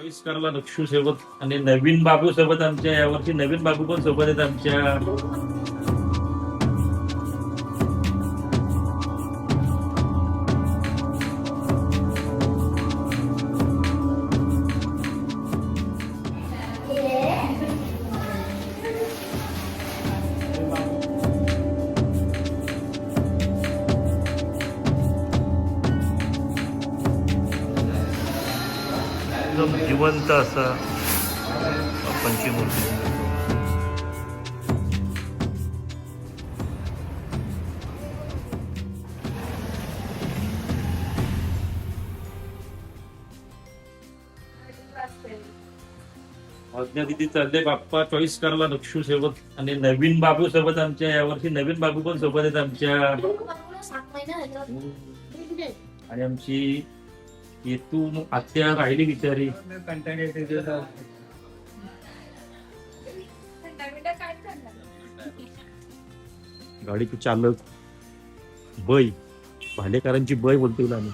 Choice करायला लक्षू सोबत आणि नवीन बाबू सोबत आमच्या यावर्षी नवीन बाबू पण सोबत आहेत आमच्या. एकदम जिवंत असा बाप्पांची मूर्ती. आज्ञा दिदी चालले बाप्पा चॉईस करायला लक्षू सोबत आणि नवीन बाबू सोबत आमच्या यावर्षी नवीन बाबू पण सोबत आहेत आमच्या. आणि आमची येतू आत्या राहिली बिचारी. गाडीचे चालक बै भालेकरांची बै बोलतो तिला आम्ही.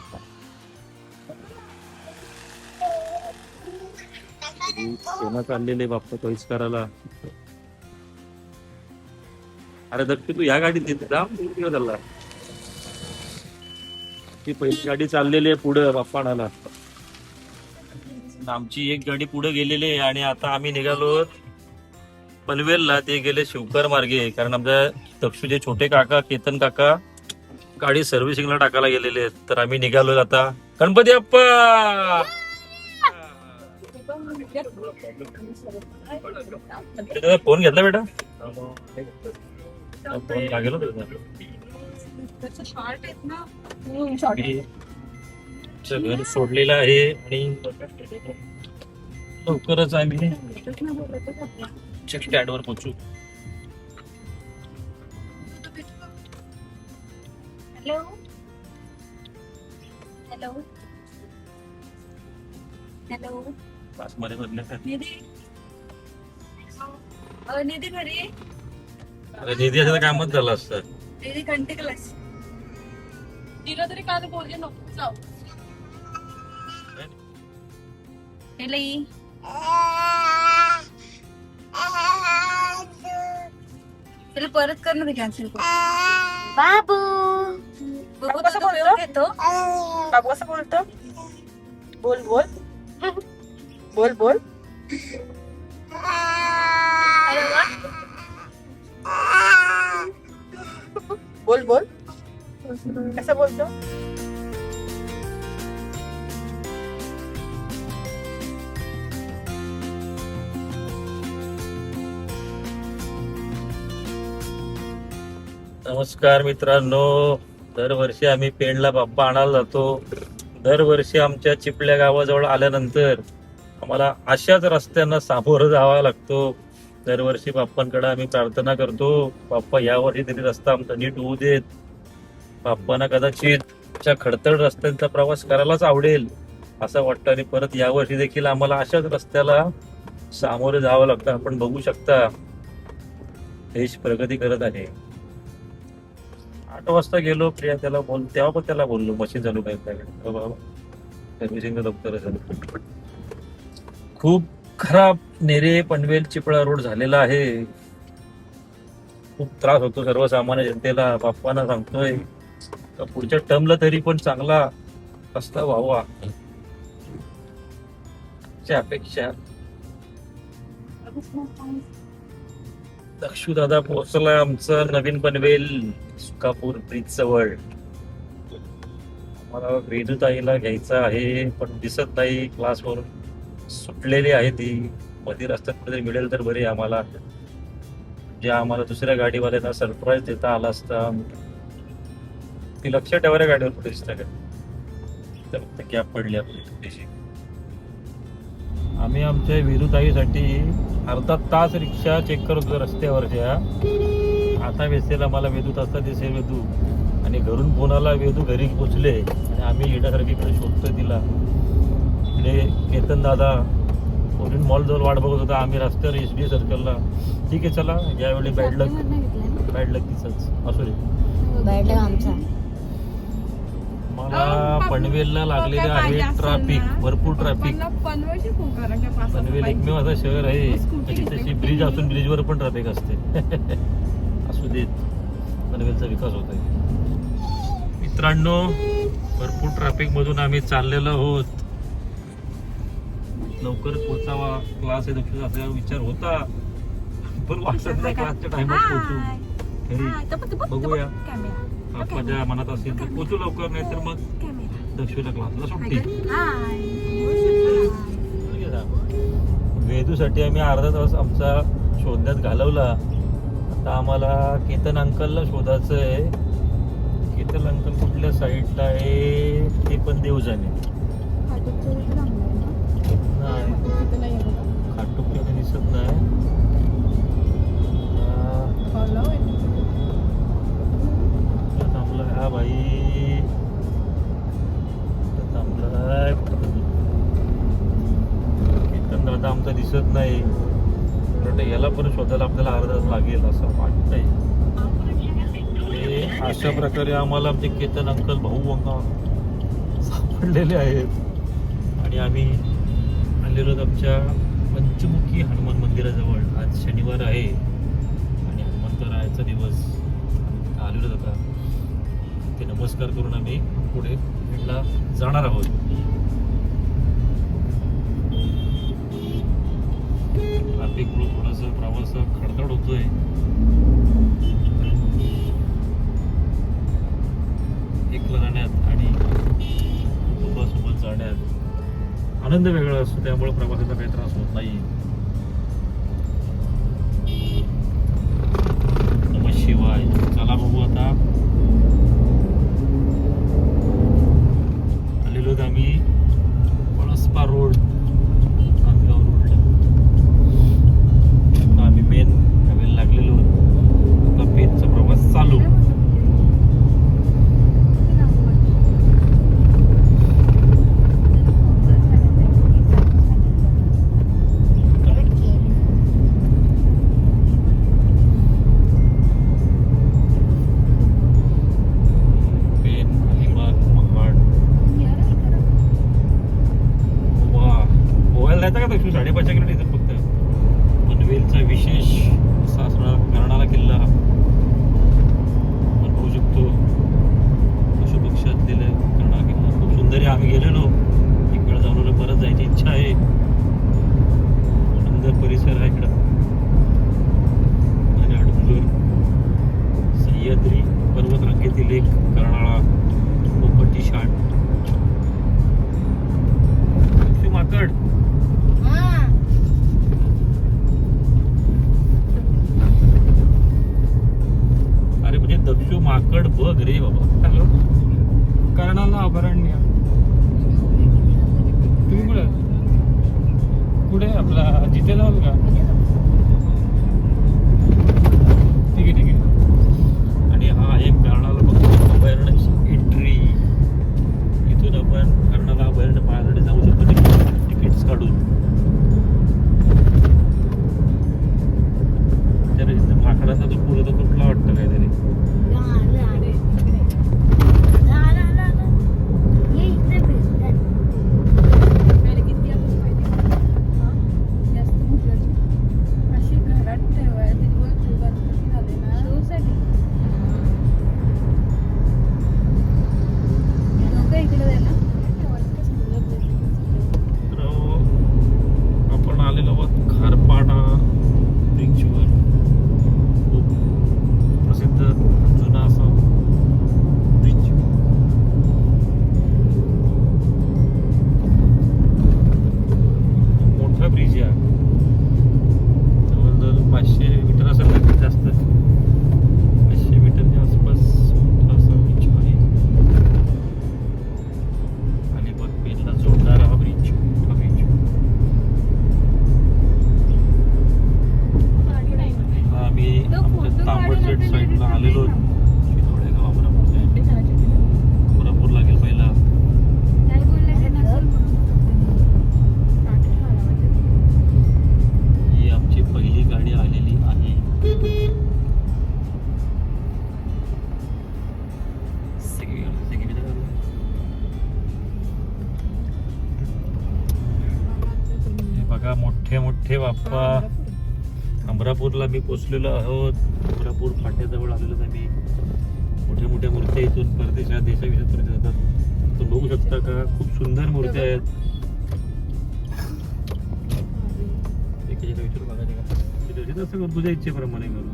तेव्हा चाललेले बाप्पा चॉईस करायला. अरे दक्ष तू या गाडीत येते झाला. ती पहिली गाडी चाललेली आहे पुढे बाप्पा आणायला. आमची एक गाडी पुढे गेलेली आहे आणि आता आम्ही निघालो पनवेलला. ते गेले शिवकर मार्गे, कारण आमच्या तक्षुचे छोटे काका केतन काका गाडी सर्व्हिसिंगला टाकायला गेलेले आहेत. तर आम्ही निघालो आता. गणपती बाप्पा. फोन घेतला बेटा. फोन लागेल घर सोडलेलं आहे आणि लवकरच आम्ही स्टँडवर पोहोचू. हॅलो हॅलो हॅलो क्लासमध्ये बदल्या निधी निधी घरी आहे? निधी असं कामच झालं असतं. निधी घंटे क्लास तिला तरी काल बोलले नको जाऊ. त्याला परत करणार कॅन्सल बाबू. बाबू कसं बोलतो? बाबू कसं बोलतो? बोल बोल बोल बोल. बोल बोल कसं बोलतो? नमस्कार मित्रांनो. दरवर्षी आम्ही पेणला बाप्पा आणायला जातो. दरवर्षी आमच्या चिपल्या गावाजवळ आल्यानंतर आम्हाला अशाच रस्त्यांना सामोरं जावं लागतो. दरवर्षी बाप्पांकडे आम्ही प्रार्थना करतो, बाप्पा यावर्षी तरी रस्ता आमचा नीट होऊ देत. बाप्पांना कदाचित खडतड रस्त्यांचा प्रवास करायलाच आवडेल असं वाटतं आणि परत यावर्षी देखील आम्हाला अशाच रस्त्याला सामोरे जावं लागतं. आपण बघू शकता देश प्रगती करत आहे. 8 वाजता गेलो प्रिया त्याला तेव्हा पण त्याला बोललो मशीन चालू काय सर्व्हिसिंग दप्तर झालं. खूप खराब नेरे पनवेल चिपळा रोड झालेला आहे. खूप त्रास होतो सर्वसामान्य जनतेला. बाप्पांना सांगतोय पुढच्या टर्मला तरी पण चांगला रस्ता व्हावा अपेक्षा. दक्षू दादा पोहोचला आमचा नवीन पनवेल सुकापूर ब्रिज जवळ. मला वेदूताईला घ्यायचं आहे पण दिसत नाही. क्लासवरून सुटलेली आहे ती. मध्ये रस्त्यात कुठेतरी मिळेल तर बरे आम्हाला. जे आम्हाला दुसऱ्या गाडीवाल्यांना सरप्राईज देता आला असता. ती लक्ष ठेवायला गाडीवर कुठे दिसत का तर फक्त गॅप पडली आपली थोडीशी. आम्ही आमच्या वेदूताईसाठी अर्धा तास रिक्षा चेक करतो रस्त्यावरच्या. आता वेसेला मला वेदू तसा दिसेल वेदू आणि घरून फोनाला वेदू घरी पोचले आणि आम्ही येण्यासारखी इकडे शोधतोय तिला. इकडे केतन दादा ओरियन मॉल जवळ वाट बघत होता. आम्ही रस्त्यावर SD सर्कलला. ठीक आहे चला यावेळी बॅड लक तिचंच असू दे. बॅड लक आमचा. आम्हाला पनवेलला लागलेले आहे ट्रॅफिक, भरपूर ट्रॅफिक. पनवेलची खूप कारण की 5 पनवेल एकमेव असं शहर आहे की तशी ब्रिज असून ब्रिजवर पण ट्रॅफिक असते. असू देत, पनवेलचा विकास होत आहे. मित्रांनो, भरपूर ट्रॅफिक मधून आम्ही चाललेलो आहोत. लवकर पोहोचावा, क्लास आहे दक्षिण असा विचार होता, पण वाटत नाही क्लासच्या टाइमात पोहोचू. तरी बघूया, माझ्या मनात असेल तर पोहोचू लवकर, नाही तर मग दक्षिणला क्लासला सुट्टी. वेदूसाठी आम्ही अर्धा तास आमचा शोधण्यात घालवला. आता आम्हाला केतन अंकलला शोधायचं आहे. केतन अंकल कुठल्या साईडला आहे ते पण देव जाणे. नाही, खाटूक दिसत नाही. थांबला हा भाई, थांबलाय. केतन दादा आमचा दिसत नाही. याला पण शोधायला आपल्याला अर्धा तास लागेल असं वाटतंय. अशा प्रकारे आम्हाला आमचे केतन अंकल भाऊ सापडलेले आहेत आणि आम्ही आलेलो आमच्या पंचमुखी हनुमान मंदिराजवळ. आज शनिवार आहे आणि हनुमंतरायाचा दिवस. आलेलो आता ते नमस्कार करून आम्ही पुढे बीडला जाणार आहोत. ट्रॅफिकमुळे थोडासा प्रवास खडखड होतोय. एकला जाण्यात आणि कुटुंबासोबत जाण्यात आनंद वेगळा असतो, त्यामुळे प्रवासाचा काही त्रास होत नाही. नमः शिवाय. चला बघू आता. आलेलो आम्ही पळसपा रोड, नांदगाव रोडला. आम्ही मेन हवेला लागलेलो. आता पेनचा प्रवास चालू. साडेपाचशे किलोमीटर फक्त. पनवेलचा विशेष असा कर्नाळा किल्ला आपण पाहू शकतो. पशुपक्षी असलेला कर्नाळा किल्ला खूप सुंदर आहे. आम्ही गेलेलो एक वेळा जाऊन, परत जायची इच्छा आहे. सुंदर परिसर आहे इकडं. डोंगर, सह्याद्री पर्वतरांगेतील एक कर्नाळा, पोपटी शाट, माकड. अरे म्हणजे दक्षू माकड बघ रे बाबा. हॅलो, कर्नाळा अभयारण्य. तुम्ही कुठे कुठे आपला जिथे जाऊ का? ठीक आहे ठीक आहे. आणि हा एक कर्नाळा बघतो अभयारण्याची एंट्री. इथून आपण कर्नाळा अभयारण्य पाहण्यासाठी जाऊ शकतो तिकीट्स काढून. माकडांचा तो पूल होता, तुटला वाटतं काहीतरी. बघा मोठे मोठे बाप्पा. अमरापूरला मी पोचलेलो आहोत. अमरापूर फाट्याजवळ आलेलो आम्ही. मोठ्या मोठ्या मूर्त्या इथून परदेशात देशाविदेशात जातात. तुम्ही बघू शकता का, खूप सुंदर मूर्त्या आहेत. एकेकाला विचारू बघा नाही का, असं करू तुझ्या इच्छेप्रमाणे करू.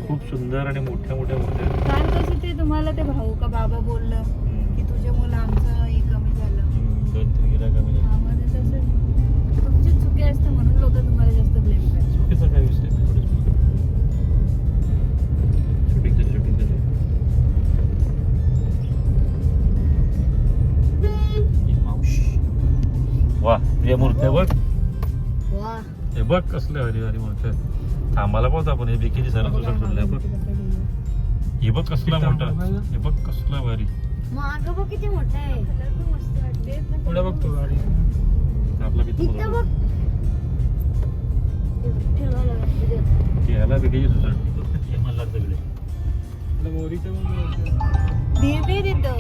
खूप सुंदर आणि मोठ्या मोठ्या मूर्त्या आहेत. काल कसं ते तुम्हाला ते भाऊ का बाबा बोललं की तुझे मुलं आमचं हे कमी झालं. 2-3 गिऱ्हाईक कमी झाले. आम्हाला तसं तुमची चुकी असते म्हणून लोक तुम्हाला जास्त ब्लेम करतात. चुकीचा काय विषय नाही. शूटिंग झाली. वा तुझ्या मूर्त्या बघ. वा हे बघ कसल्या भारी भारी मूर्त्या. आम्हाला पाहतो आपण हे बेकीची सरळ सोडल्या बघ. हे बघ कसला मोठा. हे बघ कसला भारी. मागं बघ किती मोठा आहे. कलर पण मस्त वाटते. पुढे बघतो गाडी. आपला किती इथं बघ. ठेवायला लागते. ह्याला बेकीची सोसायटी हे मला सगळे. मोरीचं पण दे देतो.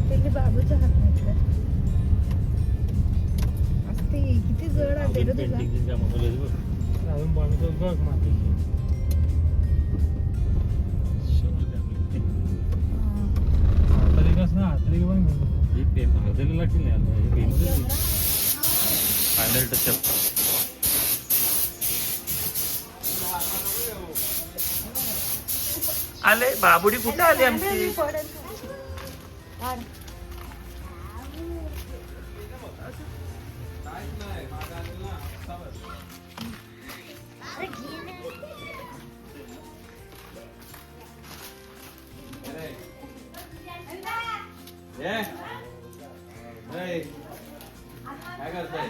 त्याचे बाबूच्या हात नाहीत का? असते किती जड आहे रे तुला. अजून बनवतो बघ मातीची. हातरी कसं हातरी पण फायनल टचअप. आले बाबुडी कुठे आली आमची. काय करताय?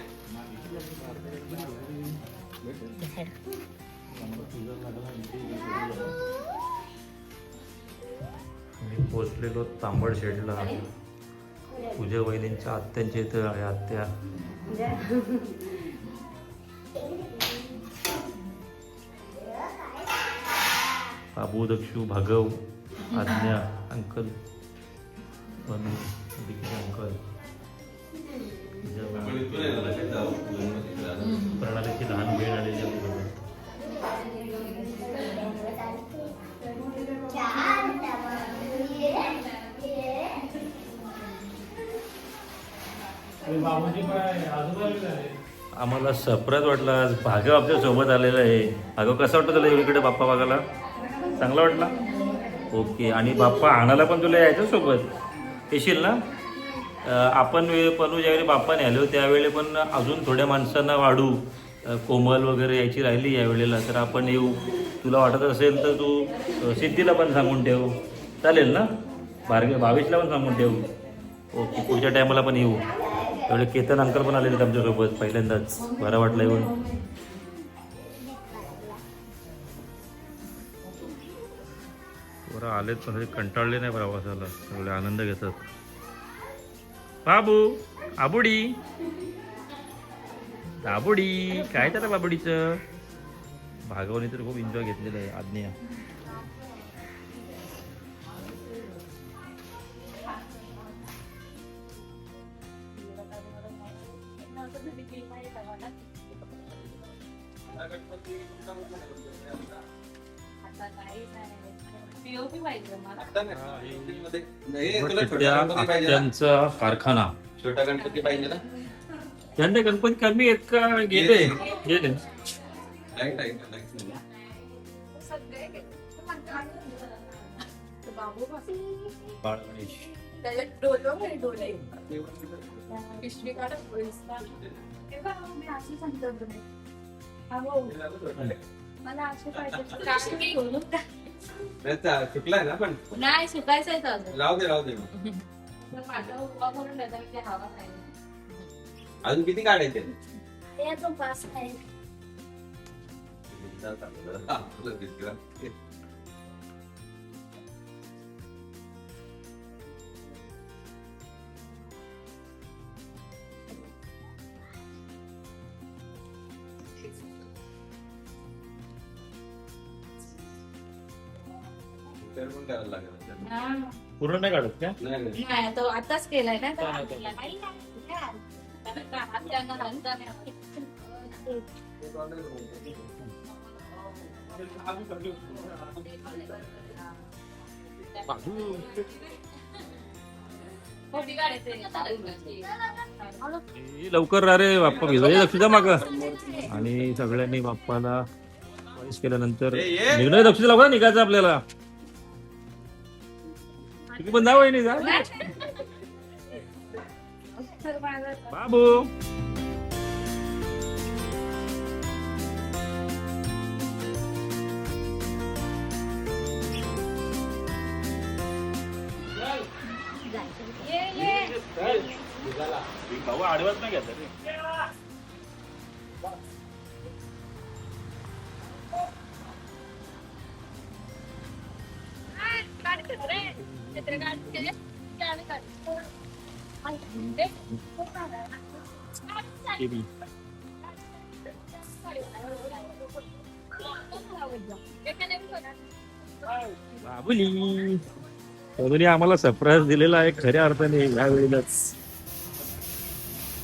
मी पोचलेलो तांबड शेडला. पूजा वहिनींच्या आत्यांच्या इथं आहे. आत्या बाबू, दक्षू, भागव, आज्ञा, अंकल बनू, अंकल, प्रणालीची लहान बहीण आलेली आहे. आम्हाला सरप्राईज वाटला. आज भागव आपल्या सोबत आलेला आहे. भागव कसा वाटतं तुला इकडे बाप्पा बघायला? चांगला वाटला. ओके. आणि बाप्पा आणायला पण तुला यायचं सोबत येशील ना? आपण पण ज्यावेळी बाप्पाने आलो त्यावेळी पण अजून थोड्या माणसांना वाढू. कोमल वगैरे यायची राहिली यावेळेला तर आपण येऊ. तुला वाटत असेल तर तू सिद्धीला पण सांगून ठेव. चालेल ना? 22ला पण सांगून ठेव. ओके. पुढच्या टायमाला पण येऊ. एवढे केतन अंकल पण आलेले आमच्यासोबत पहिल्यांदाच. बरं वाटलं येऊन. बरं आलेत पण कंटाळले नाही प्रवासाला. सगळे आनंद घेतात. बाबू, आबुडी, दाबुडी, काय त्याला बाबुडीचं. भागवने तर खूप एन्जॉय घेतलेलं आहे. आज्ञा त्यांचा कारखाना. छोटा गणपती पाहिजे ना? त्यांना गणपती कमी आहेत का? गेले गेले. बाळ गणेश. पिशवी काढत मला असे पाहिजे. चुकलाय ना पण नाही सुकायचं आहे अजून. राहू दे उभा करून त्याचा हवा नाही. अजून किती काढायचे? ते अजून 5 आहे. रिपेअर पण करायला लागेल. हा. पूर्ण नाही काढत का? नाही नाही. नाही आता आताच केलाय ना लवकर रा रे बाप्पा भिजवायचे लक्ष द्या माग. आणि सगळ्यांनी बाप्पाला वॉइस केल्यानंतर निघणं लक्ष लवकर निघायचं आपल्याला. तुम्ही पण जाऊ नाही जा बाबू. भाऊ आडवाच नाही घेतला रे. बाबुली बाबुली आम्हाला सरप्राईज दिलेला आहे खऱ्या अर्थाने यावेळेलाच.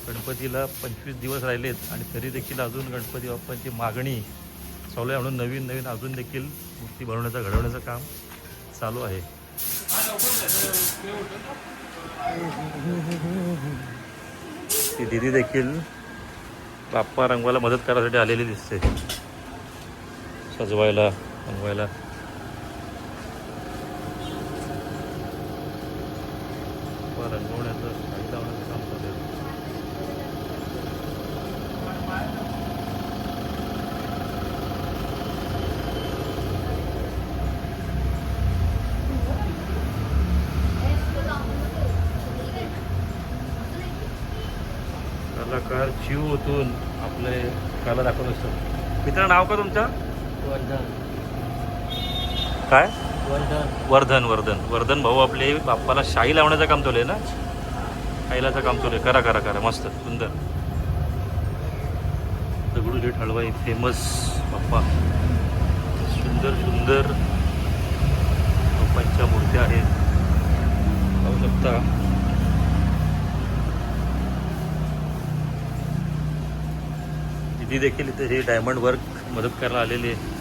गणपतीला 25 दिवस राहिलेत आणि तरी देखील अजून गणपती बाप्पांची मागणी चालू आहे. म्हणून नवीन नवीन अजून देखील मूर्ती घडवण्याचं काम चालू आहे. ती दिदी देखील बाप्पा रंगवायला मदत करायसाठी आलेली दिसते, सजवायला रंगवायला. रंगवण्याचं काही लावण्याचं काम चालू आहे. कलाकार जीव ओतून आपले कला दाखवत असतात. मित्र नाव का तुमचं? काय? वर्धन. वर्धन भाऊ आपले बाप्पाला शाई लावण्याचं काम चालू आहे ना, शाईलाचं काम चालू आहे. करा करा करा मस्त सुंदर. दगडूशेठ हलवाई फेमस बाप्पा. सुंदर सुंदर बाप्पांच्या मूर्त्या आहेत, पाहू शकता. दिदी देखील इथे हे डायमंड वर्क मदत करायला आलेली आहे.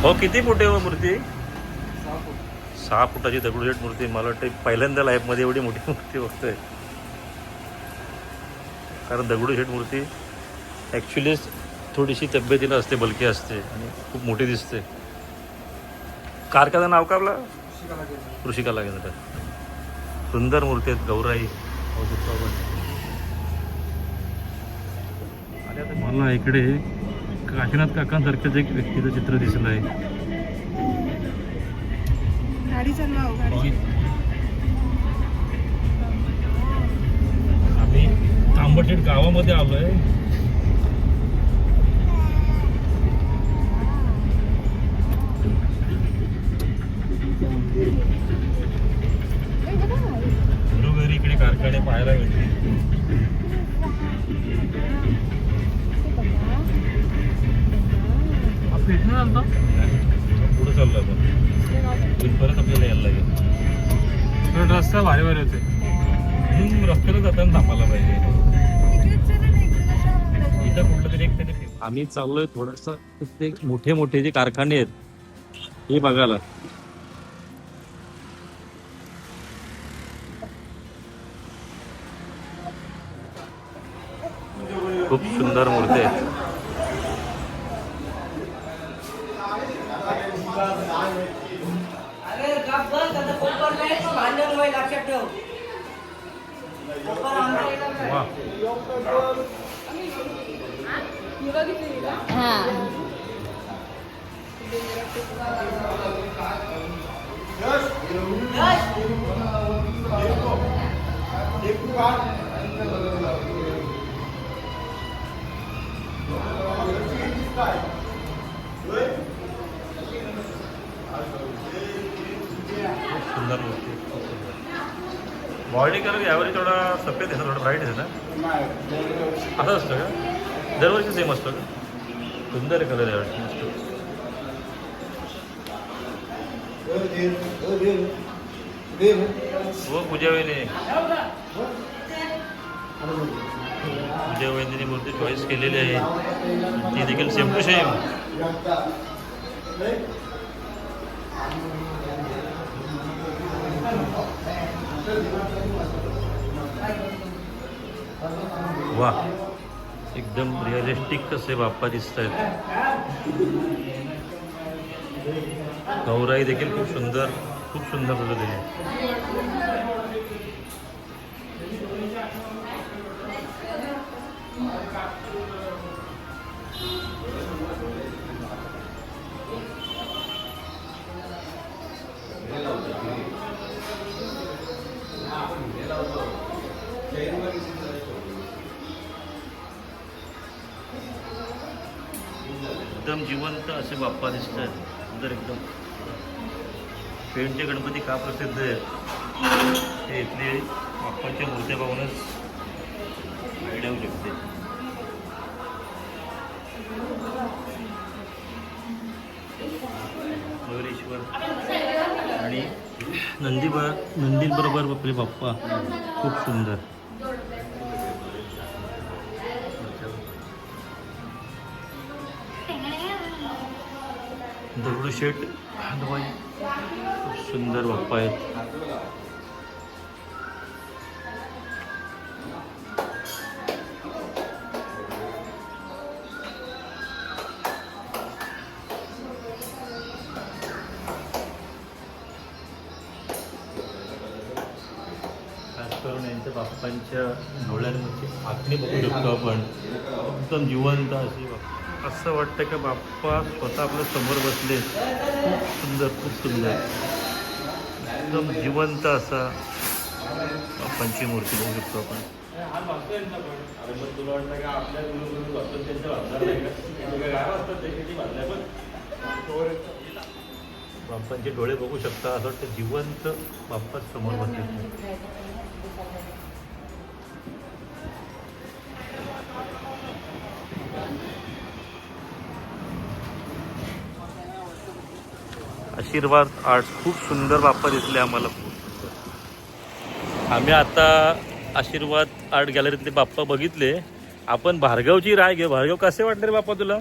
हो किती फुट आहे हो मूर्ती? 6 फुटाची दगडूशेठ मूर्ती. मला वाटतं पहिल्यांदा लाईफमध्ये एवढी मोठी मूर्ती बघतोय. कारण दगडूशेठ मूर्ती ॲक्च्युली थोडीशी तब्येतीला असते, बलकी असते आणि खूप मोठी दिसते. कारखान्याचं नाव का आपला? कृषी कला केंद्र. सुंदर मूर्ती आहेत. गौराई मला इकडे काशीनाथ काकांसारखंच एक व्यक्तीचं चित्र दिसलं आहे. गाडी चालवा गाडी. आम्ही तांबटशेठ गावामध्ये आलोय. घरोघरी इकडे कारखाने पाहायला मिळतील. पुढे चाललो आपण. परत आपल्याला यायला लागेल. रस्ता भारी भारी होते. रस्त्याला जाताना थांबायला पाहिजे. इथं कुठलं तरी एक आम्ही चाललोय थोडस ते मोठे मोठे जे कारखाने आहेत हे बघायला. खूप सुंदर मूर्ती आहेत. सुंदर मूर्ती. बॉडी कलर यावेळी थोडा सफेद आहे ना, थोडा ब्राईट आहे ना, असं असतं का? दरवर्षी सेम असतं का? सुंदर कलर आहे यावेळी, मस्त. हो पूजा वहिनी, पूजा वहिनीने मूर्ती चॉईस केलेली आहे, ती देखील सेम टू सेम. वा, एकदम रिअलिस्टिक कसे बाप्पा दिसत आहेत. गौराई देखील खूप सुंदर पद्धतीने. एकदम जिवंत असे बाप्पा दिसत आहेत, सुंदर एकदम. पेणचे गणपती का प्रसिद्ध आहेत हे इथले बाप्पांच्या मूर्त्या पाहूनच आयडिया होऊ शकते. मयुरेश्वर आणि नंदीबरोबर आपले बाप्पा खूप सुंदर. दगडूशेठ हलवाई खूप सुंदर बाप्पा आहेत. खास करून यांच्या बाप्पांच्या डोळ्यांमध्ये आखणी बघू शकतो आपण, एकदम जिवंत अशी बाप्पा. असं वाटतं की बाप्पा स्वतः आपल्या समोर बसले. खूप सुंदर एकदम जिवंत असा बाप्पांची मूर्ती बघू शकतो आपण. बाप्पांचे डोळे बघू शकता, असं वाटतं जिवंत बाप्पा समोर बसले. आशीर्वाद आर्ट्स खूप सुंदर बाप्पा दिसले आम्हाला. आम्ही आता आशीर्वाद आर्ट गॅलरीतले बाप्पा बघितले. आपण भार्गवची राय घेऊ. भार्गव कसे वाटले रे बाप्पा तुला?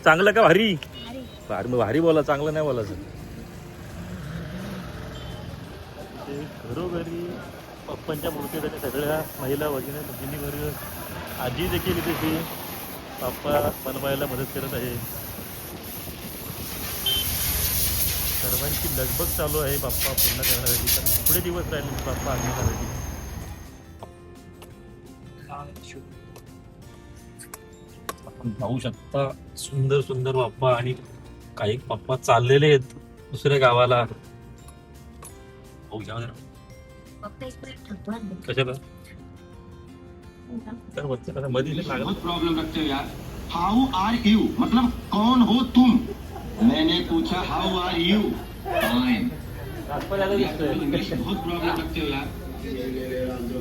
चांगलं का भारी? भारी बोला, चांगलं नाही बोलायचं. घरोघरी बाप्पांच्या मूर्ती सगळ्या महिला वगैरे भगिनी वर्ग, आजी देखील इथे बाप्पा बनवायला मदत करत आहे. सर्वांची लगबग चालू आहे बाप्पा पूर्ण करण्यासाठी, कारण पुढे दिवस राहिले बाप्पा आणण्यासाठी. आपण पाहू शकता सुंदर बाप्पा, आणि काही बाप्पा चाललेले आहेत दुसऱ्या गावाला. कशाला मध्ये प्रॉब्लम रखते हो यार. हाउ आर यू मतलब कौन हो तुम? मैंने पूछा हाउ आर यू. फाइन. बहुत प्रॉब्लम रखते हो यार.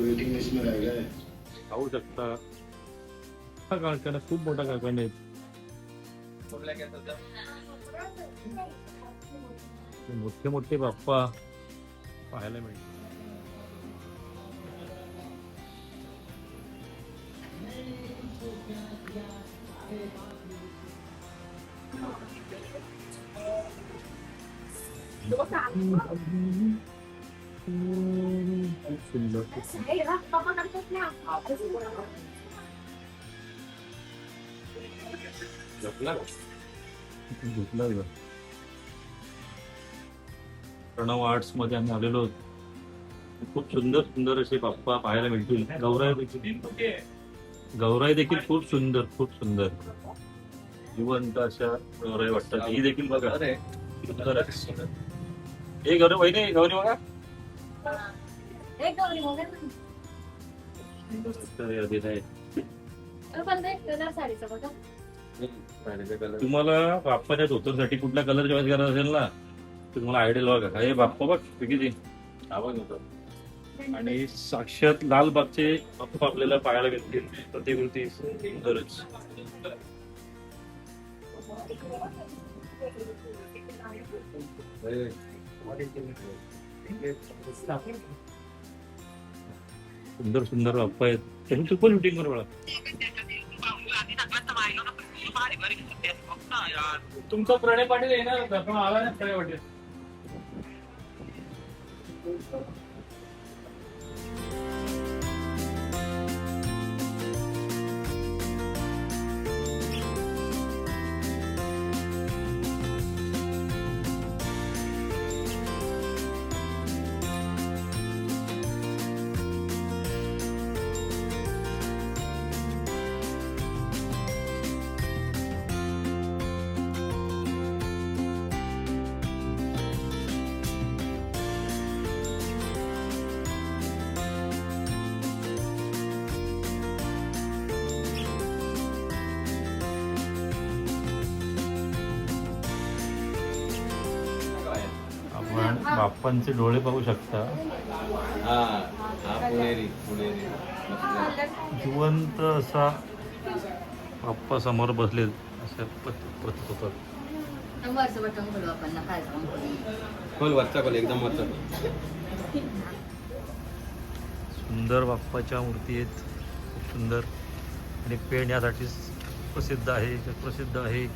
वेटिंग लिस्ट में रह गए. पाहू शकता हा कारखाना खूप मोठा कारखाना आहे. मोठे बाप्पा पाहायला मिळतात. प्रणव आर्ट्स मध्ये आम्ही आलेलो आहोत. खूप सुंदर असे बाप्पा पाहायला मिळतील. गौराई देखील खूप सुंदर जिवंत अशा गौराई वाटतात. ही देखील बघा, हे गौरी वहिनी, गौरी बघा. तुम्हाला बाप्पाच्या धोतरसाठी कुठला कलर चॉईस करायचा असेल ना, तर तुम्हाला आयडियल बघा. हे बाप्पा बघ किती आवाज होतो. आणि साक्षात लालबागचे बाप्पा आपल्याला पाहायला मिळतील. प्रतिकृती सुंदरच. सुंदर सुंदर बाप्पा आहेत. त्यांनी तू पण शूटिंग कर मला. तुमचा प्रणय पाटील येणार होता पण आला नाही प्रणय पाटील. आपण बाप्पांचे डोळे पाहू शकता. हा हा पुणेरी पुणेरी जिवंत असा बाप्पा समोर बसले असं प्रतीत होतात. खोल वरचा खोल एकदम वरचा खोल. सुंदर बाप्पाच्या मूर्ती आहेत. खूप सुंदर. आणि पेण यासाठी प्रसिद्ध आहे. जगप्रसिद्ध आहे.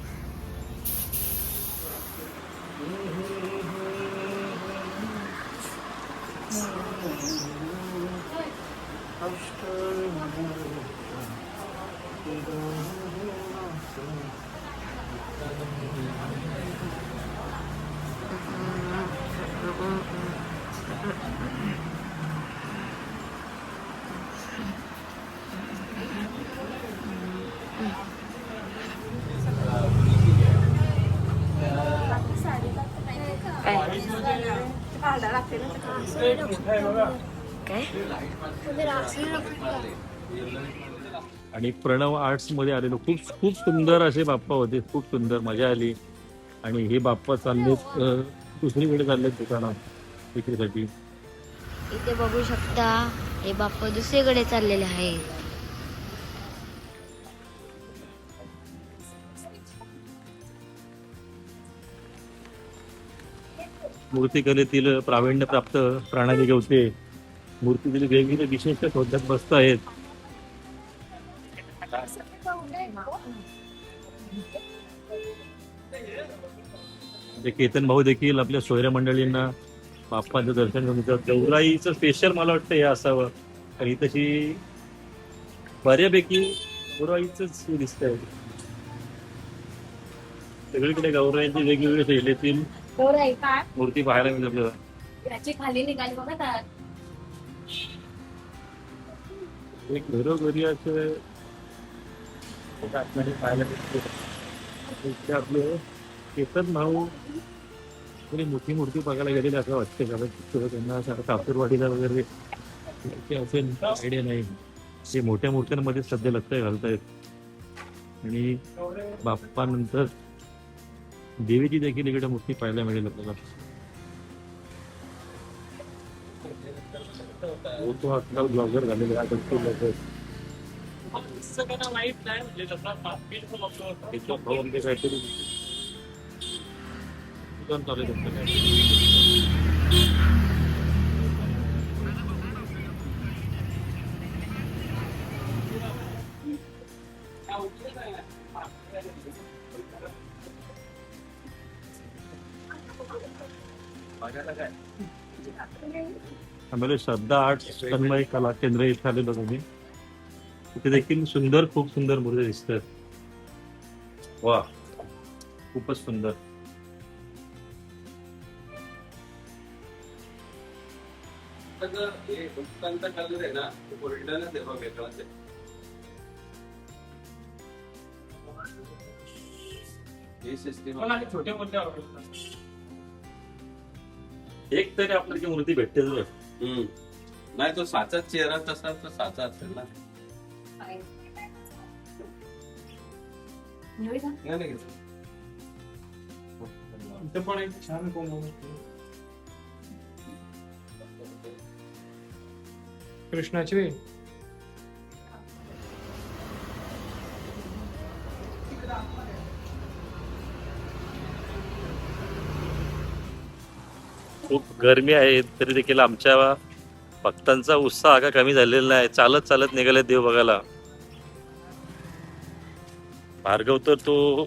आणि प्रणव आर्ट्स मध्ये आलेलो खूप खूप सुंदर असे बाप्पा होते. खूप सुंदर मजा आली. आणि हे बाप्पा चाललेत दुसरीकडे चाललेत दुकानात विक्रीसाठी. इथे बघू शकता हे बाप्पा दुसरीकडे चाललेले आहेत. मूर्तिकलेतील प्रावीण्य प्राप्त प्रणाली घेवते मूर्तीतील वेगवेगळे विशिष्ट शोधत बसत आहेत. केतन भाऊ देखील आपल्या सोयऱ्या मंडळींना बाप्पांचं दर्शन घेऊन येतात. गौराईचं स्पेशल मला वाटतं हे असावं. आणि तशी बऱ्यापैकी गौराईच दिसतंय. सगळीकडे गौराईंची वेगवेगळ्या शैलीतील मूर्ती पाहायला मिळते आपल्याला. याची खाली निघाली बघा त्यात. एक घरोघरी असं पाहायला मिळते. आपले केतन भाऊ कोणी मोठी मूर्ती बघायला गेलेली असं वाटतं. कारण त्यांना कापूरवाडीला वगैरे असेल आयडिया नाही. ते मोठ्या मूर्त्यांमध्ये सध्या लक्ष घालतायत. आणि बाप्पानंतर देवीची देखील इकडे मूर्ती पाहायला मिळेल आपल्याला. तो आजकाल ब्लॉगर झालेले काहीतरी दुकान चालू आम्हाला श्रद्धा आर्ट्स तन्मय कला केंद्र इथे आलेलो तुम्ही. तिथे देखील सुंदर खूप सुंदर मूर्ती दिसतात. वा खूपच सुंदर. दुकानचा कलर आहे ना गोल्डनच आहे बघ वेगळाच आहे. ही सिस्टीम मला छोटे मोठे आवडतात. एक तरी आपल्याला मूर्ती भेटते. नाही तो साचा चेहरा तसा तो साचा असेल ना. नाही घेतलं. इथं पण एक छान कोण कृष्णाची. खूप गरमी आहे तरी देखील आमच्या भक्तांचा उत्साह का कमी झालेला नाही. चालत चालत निघाले देव बघायला. भार्गव तर तो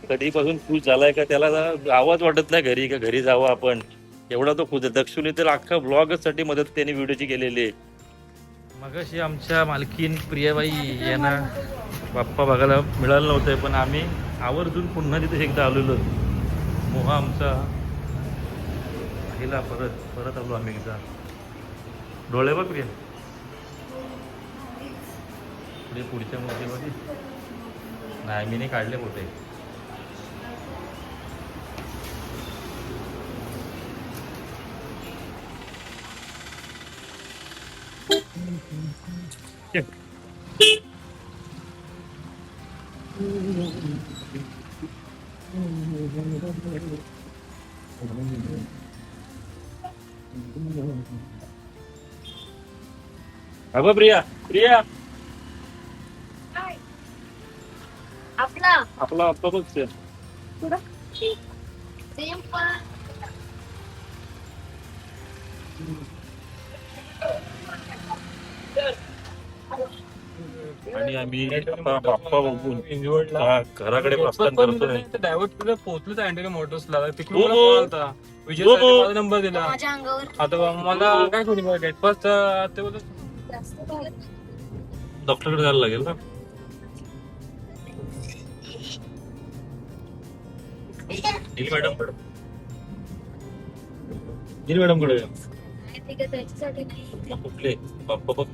कधीपासून खुश झालाय का त्याला आवाज वाटत नाही घरी का घरी जावं आपण, एवढा तो खुश आहे. दक्षुनी तर अख्खा ब्लॉगच साठी मदत त्याने व्हिडिओची केलेली आहे. मगाशी आमच्या मालकीन प्रियाबाई यांना बाप्पा बघायला मिळालं नव्हतं, पण आम्ही आवर्जून पुन्हा तिथे एकदा आलेलो. मोहा आमचा परत आलो आम्ही एकदा. डोळे बघ प्रिया पुढच्या मूर्तीमध्ये नाही, मी नाही काढले कुठे. अगं प्रिया प्रिया आपला आपला आप्पा बघ. सेम पण आणि आम्ही आता बाप्पा बघून घराकडे प्रस्थान करतोय. डायव्हर्ट पोहोचलोच अँटेना मोटर्सला. तिकडून हो, मला हो. कॉल आलता. विजय हो, सरांनी हो. माझा नंबर दिला. माझ्या अंगावर आता मला काय कोणी गेट पास ते बोलत डॉक्टरकडे जायला लागेल ना. मॅडम कडे त्याच्यासाठी नाही. कुठले बाप्पा बघ.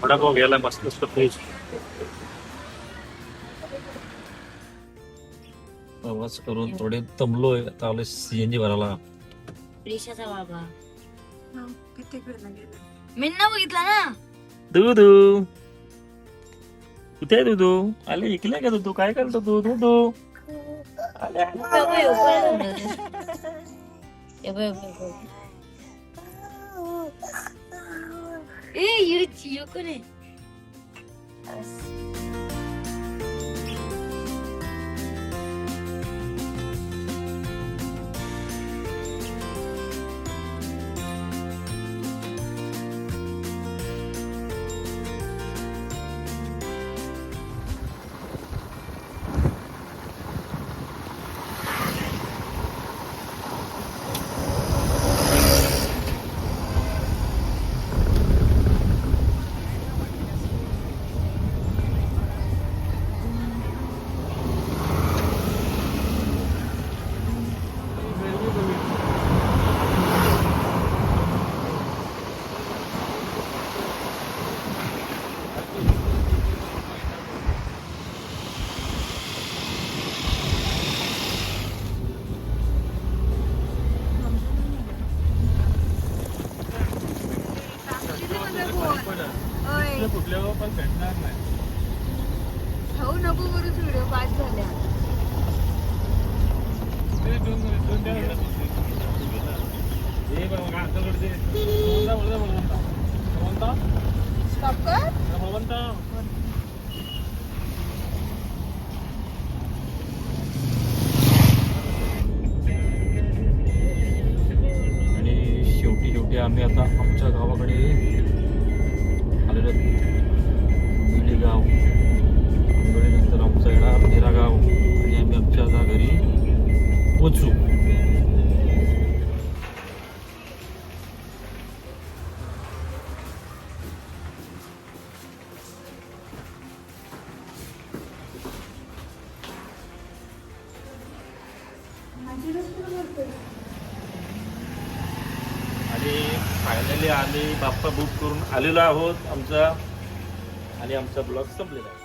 वडापाव घ्यायला मस्त असतो फ्रेश. प्रवास करून थोडे दमलोय. आता आलोय सीएनजी भरायला. प्रिशाचा बाबा किती फिरणं गेलं. मी ना बघितला ना. दुधू कुठे आहे दुधू? आले इकले का दुधू? काय करतो तू दुधू? आले कोण आहे? कुठल्यावर पण भेटणार नाही. खाऊ नको करूच व्हिडिओ पास झाल्या. ते दोन त्या वेळेला दिसते. हे बघ मग आता कडे बळवंता स्टॉप कर. बळवंता आणि शेवटी आम्ही आता आमच्या गावाकडे आलेलो. मिली गाव आंबोळीनंतर आमचं येणार नेरा गाव आणि आम्ही आमच्या आता घरी पोचू. आणि फायनली आम्ही बाप्पा बुक करून आलेलो आहोत आमचा, आणि आमचा ब्लॉग संपलेला आहे.